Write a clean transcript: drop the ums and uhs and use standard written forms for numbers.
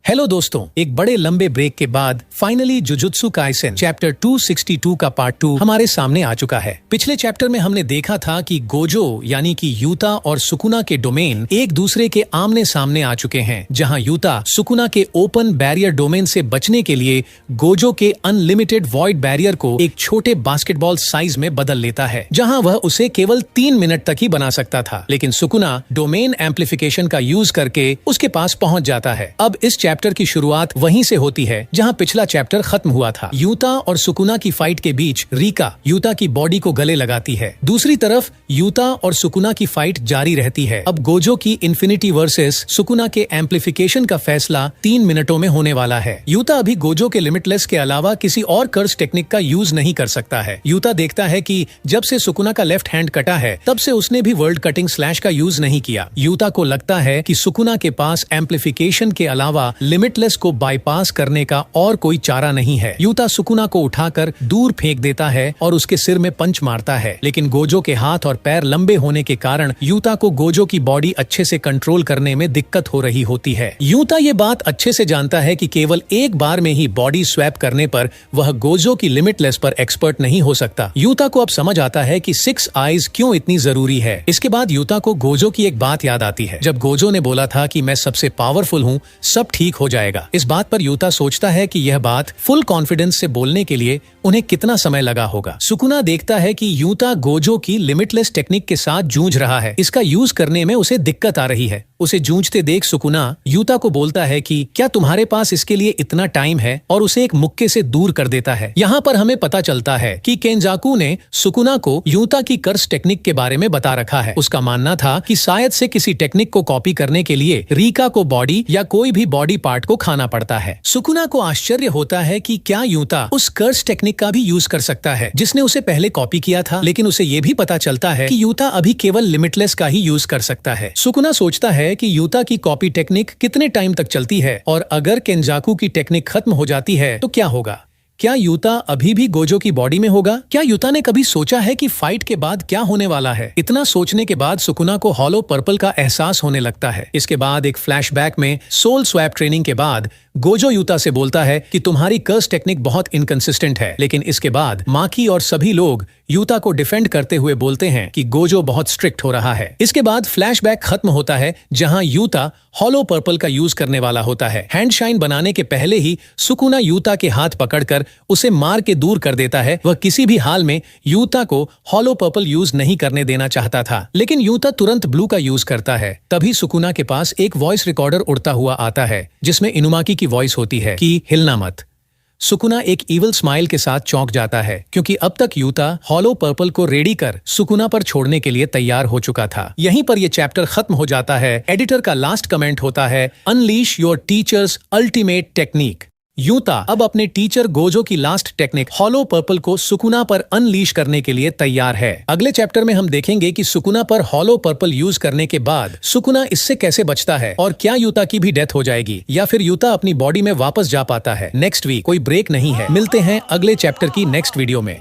Hello दोस्तों, एक बड़े लंबे ब्रेक के बाद फाइनली जुजुत्सु काइसेन चैप्टर 262 का पार्ट 2 हमारे सामने आ चुका है। पिछले चैप्टर में हमने देखा था कि गोजो यानी कि यूता और सुकुना के डोमेन एक दूसरे के आमने सामने आ चुके हैं, जहां यूता सुकुना के ओपन बैरियर डोमेन से बचने के लिए गोजो के अनलिमिटेड वॉइड बैरियर को एक छोटे बास्केटबॉल साइज में बदल लेता है, जहां वह उसे केवल 3 मिनट तक ही बना सकता था। लेकिन सुकुना डोमेन एम्पलीफिकेशन का यूज करके उसके पास पहुंच जाता है। अब इस चैप्टर की शुरुआत वहीं से होती है जहां पिछला चैप्टर खत्म हुआ था। यूता और सुकुना की फाइट के बीच रीका यूता की बॉडी को गले लगाती है। दूसरी तरफ यूता और सुकुना की फाइट जारी रहती है। अब गोजो की इन्फिनिटी वर्सेस सुकुना के एम्पलीफिकेशन का फैसला 3 मिनटों में होने वाला है। यूता अभी गोजो के लिमिटलेस के अलावा किसी और कर्स टेक्निक का यूज नहीं कर सकता है। यूता देखता है कि जब से सुकुना का लेफ्ट हैंड कटा है तब से उसने भी वर्ल्ड कटिंग स्लैश का यूज नहीं किया। यूता को लगता है कि सुकुना के पास एम्पलीफिकेशन के अलावा लिमिटलेस को बाईपास करने का और कोई चारा नहीं है। यूता सुकुना को उठाकर दूर फेंक देता है और उसके सिर में पंच मारता है, लेकिन गोजो के हाथ और पैर लंबे होने के कारण यूता को गोजो की बॉडी अच्छे से कंट्रोल करने में दिक्कत हो रही होती है। यूता ये बात अच्छे से जानता है कि केवल एक बार में ही बॉडी स्वैप करने पर वह गोजो की लिमिटलेस पर एक्सपर्ट नहीं हो सकता। यूता को अब समझ आता है कि 6 आईज क्यों इतनी जरूरी है। इसके बाद यूता को गोजो की एक बात याद आती है, जब गोजो ने बोला था कि मैं सबसे पावरफुल हूँ, सब ठीक हो जाएगा। इस बात पर यूता सोचता है कि यह बात फुल कॉन्फिडेंस से बोलने के लिए उन्हें कितना समय लगा होगा। सुकुना देखता है कि यूता गोजो की लिमिटलेस टेक्निक के साथ जूझ रहा है। इसका यूज करने में उसे दिक्कत आ रही है। उसे जूझते देख सुकुना यूता को बोलता है कि क्या तुम्हारे पास इसके लिए इतना टाइम है, और उसे एक मुक्के से दूर कर देता है। यहाँ पर हमें पता चलता है कि केंजाकू ने सुकुना को यूता की कर्स टेक्निक के बारे में बता रखा है। उसका मानना था कि शायद से किसी टेक्निक को कॉपी करने के लिए रीका को बॉडी या कोई भी बॉडी पार्ट को खाना पड़ता है। सुकुना को आश्चर्य होता है कि क्या यूता उस कर्स टेक्निक का भी यूज कर सकता है जिसने उसे पहले कॉपी किया था, लेकिन उसे ये भी पता चलता है कि यूता अभी केवल लिमिटलेस का ही यूज कर सकता है। सुकुना सोचता है कि यूता की कॉपी टेक्निक कितने टाइम तक चलती है, और अगर केंजाकू की टेक्निक खत्म हो जाती है तो क्या होगा। क्या यूता अभी भी गोजो की बॉडी में होगा? क्या यूता ने कभी सोचा है कि फाइट के बाद क्या होने वाला है? इतना सोचने के बाद सुकुना को हॉलो पर्पल का एहसास होने लगता है। इसके बाद एक फ्लैशबैक में सोल स्वैप ट्रेनिंग के बाद गोजो यूता से बोलता है कि तुम्हारी कर्स टेक्निक बहुत इनकंसिस्टेंट है। लेकिन इसके बाद माकी और सभी लोग यूता को डिफेंड करते हुए बोलते हैं कि गोजो बहुत स्ट्रिक्ट हो रहा है। इसके बाद फ्लैशबैक खत्म होता है जहां यूता हॉलो पर्पल का यूज करने वाला होता है। हैंडशाइन बनाने के पहले ही सुकुना यूता के हाथ पकड़कर उसे मार के दूर कर देता है। वह किसी भी हाल में यूता को हॉलो पर्पल यूज नहीं करने देना चाहता था, लेकिन यूता तुरंत ब्लू का यूज करता है। तभी सुकुना के पास एक वॉइस रिकॉर्डर उड़ता हुआ आता है, जिसमें इनुमाकी की वॉइस होती है कि हिलना मत। सुकुना एक इवल स्माइल के साथ चौंक जाता है, क्योंकि अब तक यूता हॉलो पर्पल को रेडी कर सुकुना पर छोड़ने के लिए तैयार हो चुका था। यहीं पर यह चैप्टर खत्म हो जाता है। एडिटर का लास्ट कमेंट होता है, unleash your teachers ultimate technique. Utah अब अपने टीचर गोजो की लास्ट टेक्निक हॉलो पर्पल को सुकुना पर अनलीश करने के लिए तैयार है। अगले चैप्टर में हम देखेंगे कि सुकुना पर हॉलो पर्पल यूज करने के बाद सुकुना इससे कैसे बचता है, और क्या यूता की भी डेथ हो जाएगी या फिर यूता अपनी बॉडी में वापस जा पाता है। नेक्स्ट वीक कोई ब्रेक नहीं है। मिलते हैं अगले चैप्टर की नेक्स्ट वीडियो में।